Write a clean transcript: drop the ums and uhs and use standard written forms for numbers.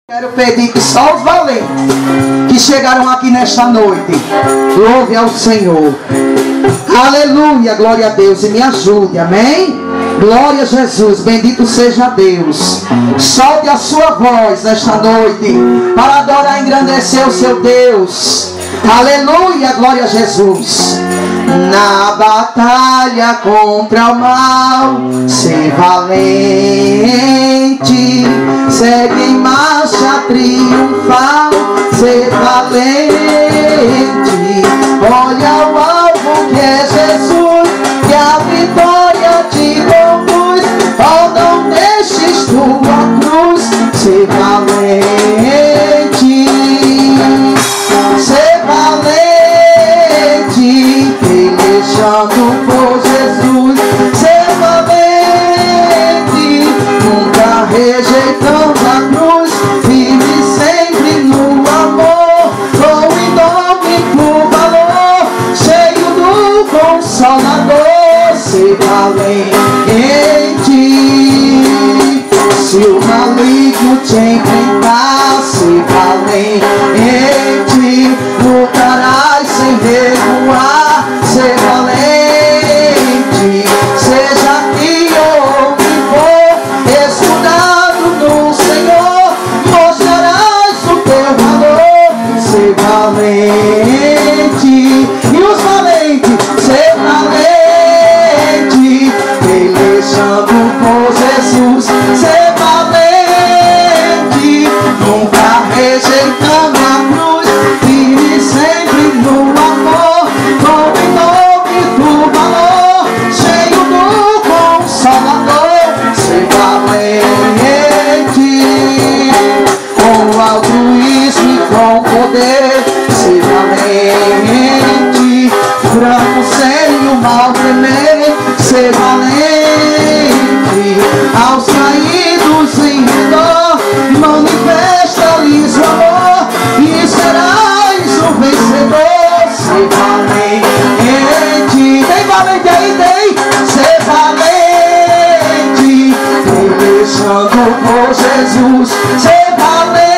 Quero pedir que só os valentes que chegaram aqui nesta noite louve ao Senhor. Aleluia, glória a Deus, e me ajude, amém? Glória a Jesus, bendito seja Deus. Solte a sua voz nesta noite para adorar e engrandecer o seu Deus. Aleluia, glória a Jesus. Na batalha contra o mal, ser valente, segue em marcha triunfal, ser valente. Olha o alvo que é Jesus, que a vitória te conduz. Oh, não deixes tua cruz, ser valente, ser valente, pelejando por Jesus, ser valente, nunca rejeitando a cruz, vive sempre no amor, com indômito valor, cheio do Consolador, ser valente. Se o maligno te enfrentar, ser valente, lutarás sem recuar, ser valente. Seja aqui ou onde for, estudado no Senhor, mostrarás o teu valor, ser valente. E os valentes, ser valente, pelejando por Jesus, ser valente, nunca rejeitando a cruz, vive sempre no amor, com indômito valor, cheio do Consolador, ser valente, com altruísmo e com poder, ser valente, franco sem o mal temer, ser valente, aos caídos em redor, manifesta-lhes o amor, e serás o vencedor, ser valente. Tem valente aí, tem, ser valente, pelejando por Jesus, ser valente.